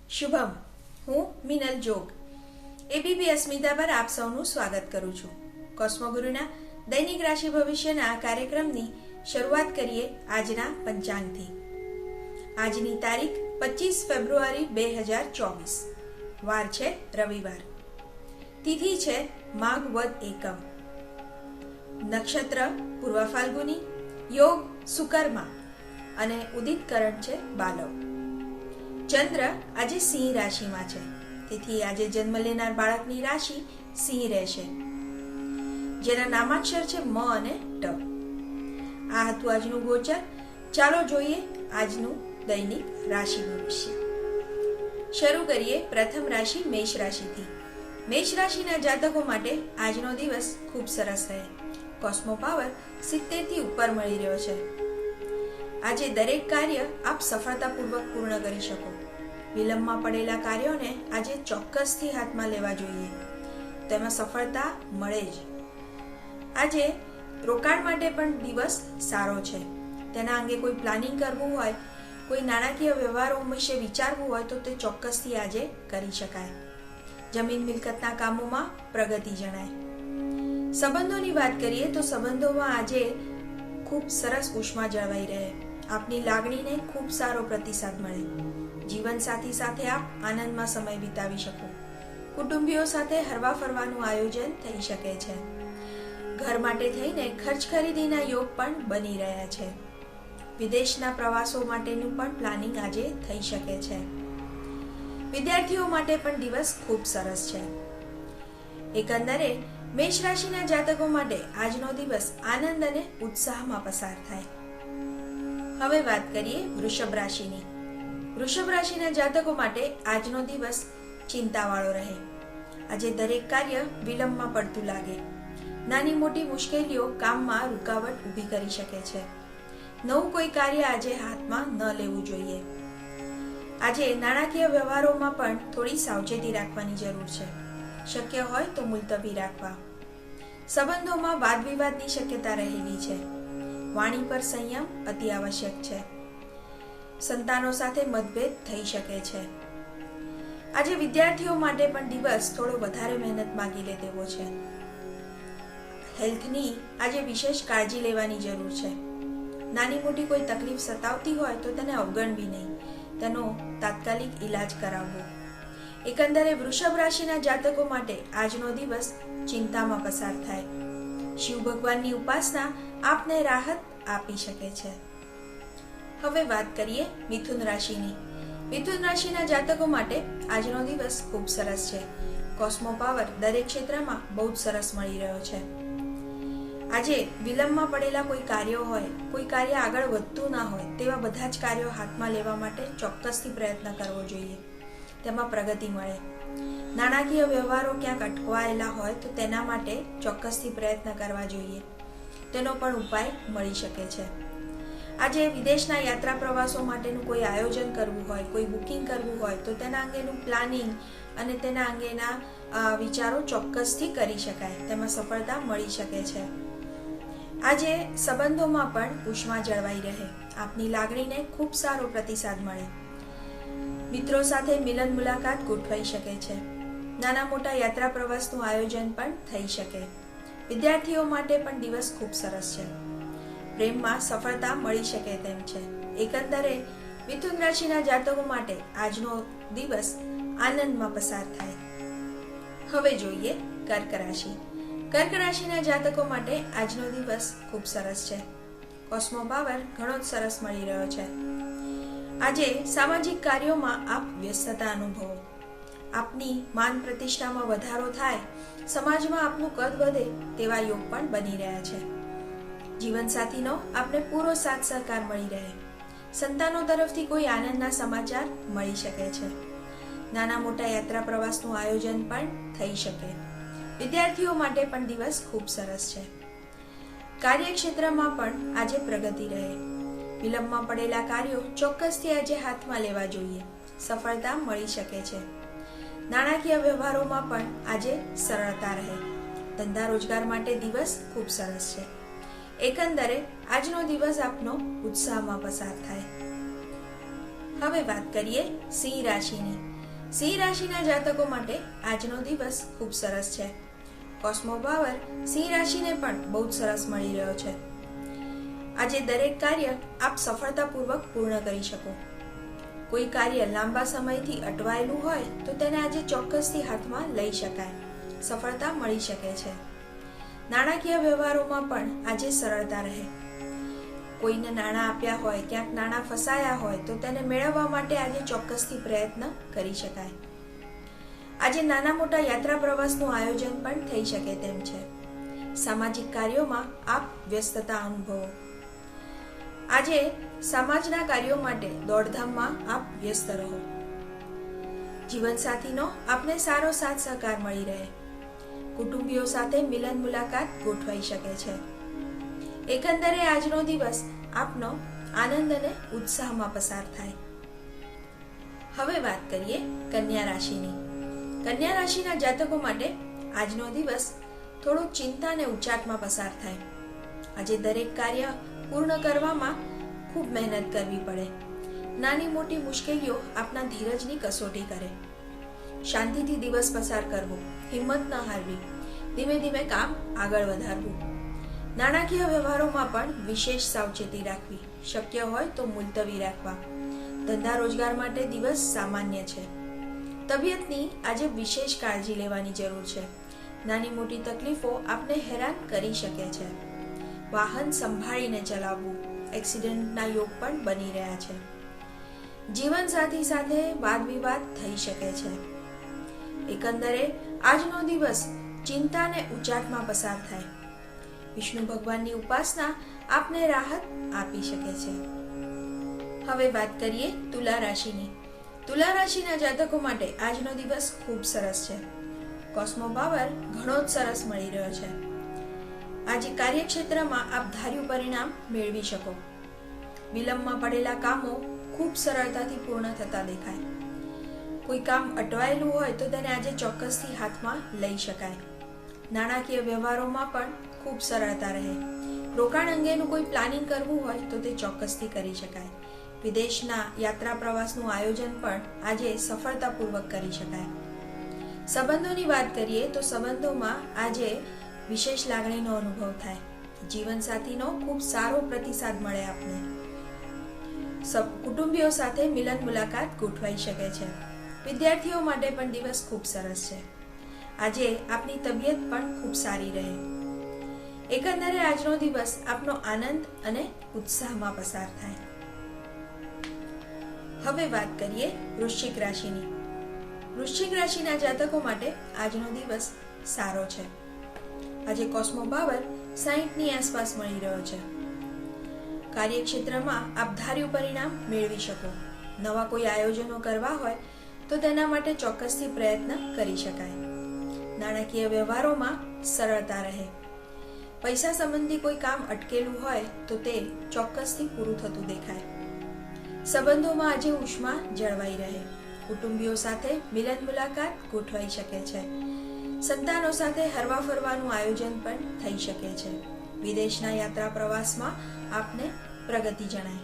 શુભમ, હું મિનલ જોગ એબીપી અસ્મિતા પર આપ સૌનું સ્વાગત કરું છું. કોસ્મોગુરુના દૈનિક રાશિ ભવિષ્યના આ કાર્યક્રમની શરૂઆત કરીએ આજના પંચાંગથી. આજની તારીખ 25 ફેબ્રુઆરી 2024. વાર છે રવિવાર. તિથિ છે માઘ વદ એકમ. નક્ષત્ર પૂર્વ ફાલ્ગુની, યોગ સુકર્મા અને ઉદિત કરણ છે બાલવ. ચંદ્ર આજે સિંહ રાશિમાં છે, તેથી આજે જન્મ લેનાર બાળકની રાશિ સિંહ રહેશે, જેના નામાક્ષર છે મ અને ટ. આ હતું આજનું ગોચર. ચાલો જોઈએ આજનું દૈનિક રાશિ ભવિષ્ય. શરૂ કરીએ પ્રથમ રાશિ મેષ રાશિથી. મેષ રાશિના જાતકો માટે આજનો દિવસ ખૂબ સરસ રહે. કોસ્મો પાવર 70 થી ઉપર મળી રહ્યો છે. આજે દરેક કાર્ય આપ સફળતાપૂર્વક પૂર્ણ કરી શકો. વિલંબમાં પડેલા કાર્યોને આજે ચોક્કસથી હાથમાં લેવા જોઈએ, તેમાં સફળતા મળે જ. આજે રોકાણ માટે પણ દિવસ સારો છે. તેના અંગે કોઈ પ્લાનિંગ કરવું હોય, કોઈ નાણાકીય વ્યવહારો વિશે વિચારવું હોય તો તે ચોક્કસથી આજે કરી શકાય. જમીન મિલકતના કામોમાં પ્રગતિ જણાય. સંબંધોની વાત કરીએ તો સંબંધોમાં આજે ખૂબ સરસ ઉષ્મા જળવાઈ રહે. આપની લાગણીને ખૂબ સારો પ્રતિસાદ મળે. જીવનસાથી સાથે આપ આનંદમાં સમય વિતાવી શકો. કુટુંબીઓ સાથે હરવા ફરવાનું આયોજન થઈ શકે છે. ઘર માટે થઈને ખર્ચ ખરીદીના યોગ પણ બની રહ્યા છે. વિદેશના પ્રવાસો માટેનું પણ પ્લાનિંગ આજે થઈ શકે છે. વિદ્યાર્થીઓ માટે પણ દિવસ ખૂબ સરસ છે. એકંદરે મેષ રાશિના જાતકો માટે આજનો દિવસ આનંદ અને ઉત્સાહમાં પસાર થાય. હવે વાત કરીએ વૃષભ રાશિની. વૃષભ રાશિના જાતકો માટે આજનો દિવસ ચિંતાવાળો રહે. આજે દરેક કાર્ય વિલંબમાં પડતું લાગે. નાની મોટી મુશ્કેલીઓ કામમાં રૂકાવટ ઊભી કરી શકે છે. નવું કોઈ કાર્ય આજે હાથમાં ન લેવું જોઈએ. આજે નાણાકીય વ્યવહારોમાં પણ થોડી સાવચેતી રાખવાની જરૂર છે. શક્ય હોય તો મુલતવી રાખવા. સંબંધોમાં વાદ વિવાદની શક્યતા રહેલી છે. વાણી પર સંયમ અતિ આવશ્યક છે. સંતાનો સાથે મતભેદ થઈ શકે છે. આજે વિદ્યાર્થીઓ માટે પણ દિવસ થોડો વધારે મહેનત માંગી લે તેવો છે. હેલ્થની આજે વિશેષ કાળજી લેવાની જરૂર છે. નાની મોટી કોઈ તકલીફ સતાવતી હોય તો તેને અવગણવી નહીં, તેનો તાત્કાલિક ઈલાજ કરાવવો. એકંદરે વૃષભ રાશિના જાતકો માટે આજનો દિવસ ચિંતામાં પસાર થાય. શિવ ભગવાનની ઉપાસના આપને રાહત આપી શકે છે. હવે વાત કરીએ મિથુન રાશિની. મિથુન રાશિના જાતકો માટે આજનો દિવસ ખૂબ સરસ છે. કોસ્મો પાવર દરેક ક્ષેત્રમાં બહુ જ સરસ મળી રહ્યો છે. આજે વિલંબમાં પડેલા કોઈ કાર્યો હોય, કોઈ કાર્ય આગળ વધતું ના હોય તેવા બધા જ કાર્યો હાથમાં લેવા માટે ચોક્કસથી પ્રયત્ન કરવો જોઈએ. તેમાં પ્રગતિ મળે. નાણાકીય વ્યવહારો ક્યાંક અટવાયેલા હોય તો તેના માટે ચોક્કસથી પ્રયત્ન કરવા જોઈએ. તેનો પણ ઉપાય મળી શકે છે. આજે વિદેશના યાત્રા પ્રવાસો માટેનું કોઈ આયોજન કરવું હોય, કોઈ બુકિંગ કરવું હોય તો તેના અંગેનું પ્લાનિંગ અને તેના અંગેના વિચારો ચોક્કસથી કરી શકાય. તેમાં સફળતા મળી શકે છે. આજે સંબંધોમાં પણ ઉષ્મા જળવાઈ રહે. આપની લાગણીને ખૂબ સારો પ્રતિસાદ મળે. મિત્રો સાથે મિલન મુલાકાત ગોઠવાઈ શકે છે. નાના મોટા યાત્રા પ્રવાસનું આયોજન પણ થઈ શકે. વિદ્યાર્થીઓ માટે પણ દિવસ ખૂબ સરસ છે. પ્રેમમાં સફળતા મળી શકે તેમ છે. એકંદરે મિથુન રાશિના જાતકો માટે આજનો દિવસ આનંદમાં પસાર થાય. હવે જોઈએ કર્ક રાશિ. કર્ક રાશિના જાતકો માટે આજનો દિવસ ખૂબ સરસ છે. કોસ્મો પાવર ઘણો જ સરસ મળી રહ્યો છે. આજે સામાજિક કાર્યોમાં આપ વ્યસ્તતા અનુભવો. આપની માન પ્રતિષ્ઠામાં વધારો થાય, સમાજમાં આપનું કદ વધે તેવા યોગ પણ બની રહ્યા છે. જીવનસાથીનો આપને પૂરો સાથ સહકાર મળી રહે. સંતાનો તરફથી કોઈ આનંદના સમાચાર મળી શકે છે. નાના મોટા યાત્રા પ્રવાસનું આયોજન પણ થઈ શકે. વિદ્યાર્થીઓ માટે પણ દિવસ ખૂબ સરસ છે. કાર્યક્ષેત્રમાં પણ આજે પ્રગતિ રહે. વિલંબમાં પડેલા કાર્યો ચોક્કસથી આજે હાથમાં લેવા જોઈએ. સફળતા મળી શકે છે. નાણાકીય વ્યવહારોમાં પણ આજે સરળતા રહે. ધંધા રોજગાર માટે દિવસ ખૂબ સરસ છે. એકંદરે આજનો દિવસ આપનો ઉત્સાહમાં પસાર થાય. હવે વાત કરીએ સિંહ રાશિની. સિંહ રાશિના જાતકો માટે આજનો દિવસ ખૂબ સરસ છે. કોસ્મો પાવર સિંહ રાશિને પણ બહુ જ સરસ મળી રહ્યો છે. આજે દરેક કાર્ય આપ સફળતાપૂર્વક પૂર્ણ કરી શકો. કોઈ કાર્ય લાંબા સમયથી અટવાયેલું હોય તો તેને આજે ચોક્કસથી હાથમાં લઈ શકાય. સફળતા મળી શકે છે. નાણાકીય વ્યવહારોમાં પણ આજે સરળતા રહે. કોઈને નાણાં આપ્યા હોય, ક્યાંક નાણાં ફસાયા હોય તો તેને મેળવવા માટે આજે ચોક્કસથી પ્રયત્ન કરી શકાય. આજે નાના મોટા યાત્રા પ્રવાસનું આયોજન પણ થઈ શકે તેમ છે. સામાજિક કાર્યોમાં આપ વ્યસ્તતા અનુભવો. આજે સમાજના કાર્યો માટે દોડધામમાં આપ વ્યસ્ત રહો. જીવનસાથીનો આપને સારો સાથ સહકાર મળી રહે. કુટુંબીઓ સાથે મિલન મુલાકાત ગોઠવાઈ શકે છે. એકંદરે આજનો દિવસ આપનો આનંદ અને ઉત્સાહમાં પસાર થાય. હવે વાત કરીએ કન્યા રાશિની. કન્યા રાશિના જાતકો માટે આજનો દિવસ થોડો ચિંતા અને ઉચાટમાં પસાર થાય. આજે દરેક કાર્ય પૂર્ણ કરવામાં ખૂબ મહેનત કરવી પડે. નાની મોટી મુશ્કેલીઓ આપના ધીરજની કસોટી કરે. શાંતિથી દિવસ પસાર કરવો, હિંમત ન હારવી, ધીમે ધીમે કામ આગળ વધારવું. નાણાકીય વ્યવહારોમાં પણ વિશેષ સાવચેતી રાખવી. શક્ય હોય તો મુલતવી રાખવા. ધંધા રોજગાર માટે દિવસ સામાન્ય છે. તબિયતની આજે વિશેષ કાળજી લેવાની જરૂર છે. નાની મોટી તકલીફો આપને હેરાન કરી શકે છે. વાહન સંભાળીને ચલાવવું. એક્સિડન્ટના યોગ પણ બની રહ્યા છે. જીવનસાથી સાથે વાદ વિવાદ થઈ શકે છે. એકંદરે આજનો દિવસ ચિંતા અને ઉચાટમાં પસાર થાય. વિષ્ણુ ભગવાનની ઉપાસના આપને રાહત આપી શકે છે. હવે વાત કરીએ તુલા રાશિની. તુલા રાશિના જાતકો માટે આજનો દિવસ ખૂબ સરસ છે. કોસ્મો પાવર ઘણો જ સરસ મળી રહ્યો છે. આજે કાર્યક્ષેત્રમાં આપ ધાર્યું પરિણામ મેળવી શકો. વિલંબમાં પડેલા કામો ખૂબ સરળતાથી પૂર્ણ થતા દેખાય. કોઈ કામ અટવાયેલું હોય તો તેને આજે ચોક્કસથી હાથમાં લઈ શકાય. નાણાકીય વ્યવહારોમાં પણ ખૂબ સરળતા રહે. રોકાણ અંગેનું કોઈ પ્લાનિંગ કરવું હોય તો તે ચોક્કસથી કરી શકાય. વિદેશના યાત્રા પ્રવાસનું આયોજન પણ આજે સફળતાપૂર્વક કરી શકાય. સંબંધોની વાત કરીએ તો સંબંધોમાં આજે વિશેષ લાગણીનો અનુભવ થાય. જીવનસાથીનો ખૂબ સારો પ્રતિસાદ મળે આપને. કુટુંબીઓ સાથે મિલન મુલાકાત ગોઠવાઈ શકે છે. વિદ્યાર્થીઓ માટે પણ દિવસ ખૂબ સરસ છે. આજે આપની તબિયત પણ ખૂબ સારી રહે. એકંદરે આજનો દિવસ આપનો આનંદ અને ઉત્સાહમાં પસાર થાય. હવે વાત કરીએ વૃશ્ચિક રાશિની. વૃશ્ચિક રાશિના જાતકો માટે આજનો દિવસ સારો છે. આજે કોસ્મો પાવર 60ની આસપાસ મળી રહ્યો છે. કાર્યક્ષેત્રમાં આપ ધાર્યું પરિણામ મેળવી શકો. નવા કોઈ આયોજનો કરવા હોય તો તેના માટે ચોક્કસથી પ્રયત્ન કરી શકાય. નાણાકીય વ્યવહારોમાં સરળતા રહે. પૈસા સંબંધી કોઈ કામ અટકેલું હોય તો તે ચોક્કસથી પૂરું થતું દેખાય. સંબંધોમાં આજે ઉષ્મા જળવાઈ રહે. કુટુંબીઓ સાથે મિલન મુલાકાત ગોઠવાઈ શકે છે. સંતાનો સાથે હરવા ફરવાનું આયોજન પણ થઈ શકે છે. વિદેશના યાત્રા પ્રવાસમાં આપને પ્રગતિ જણાય.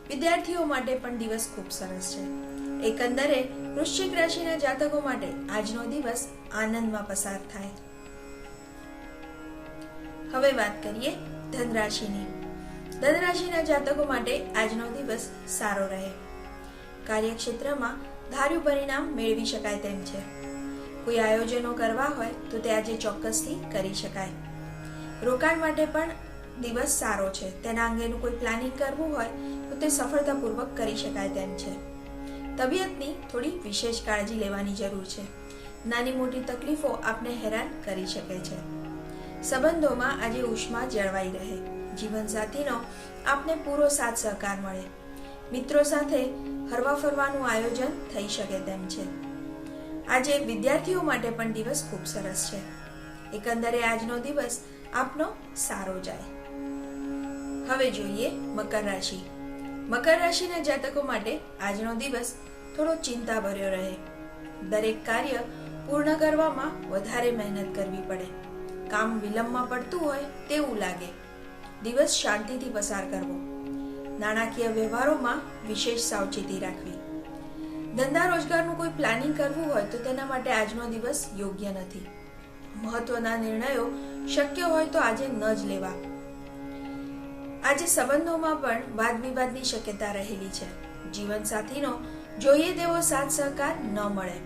વિદ્યાર્થીઓ માટે પણ દિવસ ખૂબ સરસ છે. એકંદરે વૃશ્ચિક રાશિના જાતકો માટે આજનો દિવસ આનંદમાં પસાર થાય. હવે વાત કરીએ ધન રાશિની. ધન રાશિના જાતકો માટે આજનો દિવસ સારો રહે. કાર્યક્ષેત્રમાં ધાર્યું પરિણામ મેળવી શકાય તેમ છે. કોઈ આયોજનો કરવા હોય તો તે આજે ચોક્કસથી કરી શકાય. રોકાણ માટે પણ દિવસ સારો છે. તેના અંગેનું કોઈ પ્લાનિંગ કરવું હોય તો તે સફળતાપૂર્વક કરી શકાય તેમ છે. તબિયતની થોડી વિશેષ કાળજી લેવાની જરૂર છે. નાની મોટી તકલીફો આપને હેરાન કરી શકે છે. સંબંધોમાં આજે ઉષ્મા જળવાઈ રહે. જીવનસાથીનો આપને પૂરો સાથ સહકાર મળે. મિત્રો સાથે હરવા ફરવાનું આયોજન થઈ શકે તેમ છે. આજે વિદ્યાર્થીઓ માટે પણ દિવસ ખૂબ સરસ છે. એકંદરે આજનો દિવસ આપનો સારો જાય. હવે જોઈએ મકર રાશિ. મકર રાશિના જાતકો માટે આજનો દિવસ થોડો ચિંતા ભર્યો રહે. દરેક કાર્ય પૂર્ણ કરવામાં વધારે મહેનત કરવી પડે. કામ વિલંબમાં પડતું હોય તેવું લાગે. દિવસ શાંતિથી પસાર કરવો. નાણાકીય વ્યવહારોમાં વિશેષ સાવચેતી રાખવી. ધંધા રોજગારનું કોઈ પ્લાનિંગ કરવું હોય તો તેના માટે આજનો દિવસ યોગ્ય નથી. મહત્વના નિર્ણયો શક્ય હોય તો આજે ન જ લેવા. આજે સંબંધોમાં પણ વાદ વિવાદની શક્યતા રહેલી છે. જીવનસાથીનો જોઈએ તેવો સાથ સહકાર ન મળે.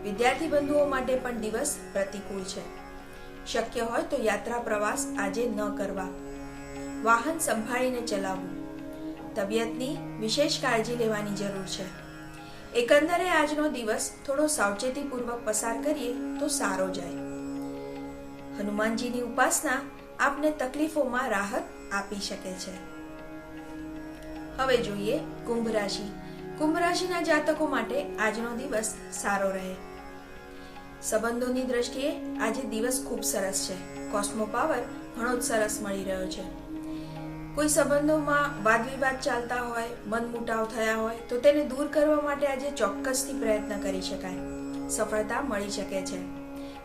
વિદ્યાર્થી બંધુઓ માટે પણ દિવસ પ્રતિકૂળ છે. શક્ય હોય તો યાત્રા પ્રવાસ આજે ન કરવા. વાહન સંભાળીને ચલાવવું. તબિયતની વિશેષ કાળજી લેવાની જરૂર છે. એકંદરે આજનો દિવસ થોડો સાવચેતીપૂર્વક પસાર કરીએ તો સારો જાય. હનુમાનજીની ઉપાસના આપને તકલીફોમાં રાહત આપી શકે છે. હવે જોઈએ કુંભ રાશિ. કુંભ રાશિના જાતકો માટે આજનો દિવસ સારો રહે. સંબંધોની દ્રષ્ટિએ આજે દિવસ ખૂબ સરસ છે. કોસ્મો પાવર ઘણો જ સરસ મળી રહ્યો છે. કોઈ સંબંધોમાં વાદ વિવાદ ચાલતા હોય, મનમુટાવ થયા હોય તો તેને દૂર કરવા માટે આજે ચોક્કસથી પ્રયત્ન કરી શકાય. સફળતા મળી શકે છે.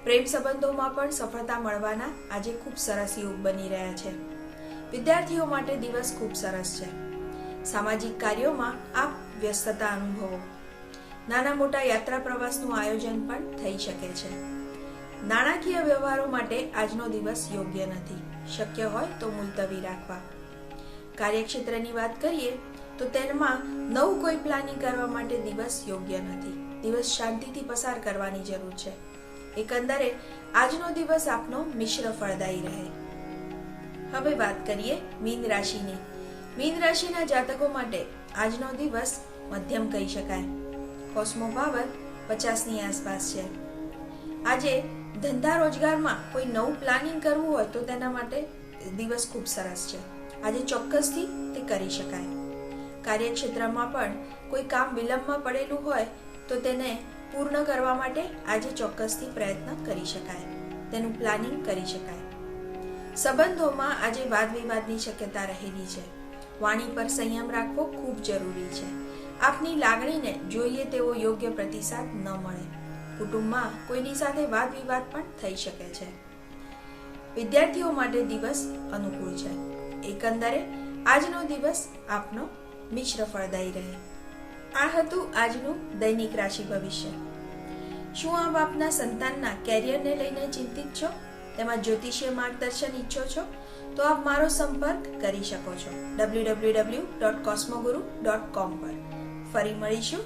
પ્રેમ સંબંધોમાં પણ સફળતા મળવાના આજે ખૂબ સરસ યોગ બની રહ્યા છે. વિદ્યાર્થીઓ માટે દિવસ ખૂબ સરસ છે. સામાજિક કાર્યોમાં આપ વ્યસ્તતા અનુભવો. નાના મોટા યાત્રા પ્રવાસનું આયોજન પણ થઈ શકે છે. નાણાકીય વ્યવહારો માટે આજનો દિવસ યોગ્ય નથી. શક્ય હોય તો મુલતવી રાખવા. કાર્યક્ષેત્રની વાત કરીએ તો તેમાં નવું કોઈ પ્લાનિંગ કરવા માટે દિવસ યોગ્ય નથી. દિવસ શાંતિથી પસાર કરવાની જરૂર છે. એકંદરે આજનો દિવસ આપનો મિશ્ર ફળદાયી રહે. હવે વાત કરીએ મીન રાશિની. મીન રાશિના જાતકો માટે આજનો દિવસ મધ્યમ કહી શકાય. કોસ્મો પાવર 50ની આસપાસ છે. આજે ધંધા રોજગારમાં કોઈ નવું પ્લાનિંગ કરવું હોય તો તેના માટે દિવસ ખૂબ સરસ છે. આજે ચોક્કસથી તે કરી શકાય. કાર્યક્ષેત્રમાં પણ કોઈ કામ વિલંબમાં પડેલું હોય તો તેને પૂર્ણ કરવા માટે આજે ચોક્કસથી પ્રયત્ન કરી શકાય. તેનું પ્લાનિંગ કરી શકાય. સંબંધોમાં આજે વાદ વિવાદની શક્યતા રહેલી છે. વાણી પર સંયમ રાખવો ખૂબ જરૂરી છે. આપની લાગણીને જોઈએ તેવો યોગ્ય પ્રતિસાદ ન મળે. કુટુંબમાં કોઈની સાથે વાદ વિવાદ પણ થઈ શકે છે. વિદ્યાર્થીઓ માટે દિવસ અનુકૂળ છે. એકંદરે આજનો દિવસ આપનો મિશ્ર ફળદાયી રહે. આ હતું આજનું દૈનિક રાશિ ભવિષ્ય. શું આપ આપના સંતાનના કેરિયરને લઈને ચિંતિત છો? તેમાં જ્યોતિષીય માર્ગદર્શન ઈચ્છો છો તો આપ મારો સંપર્ક કરી શકો છો www.cosmoguru.com પર. ફરી મળીશું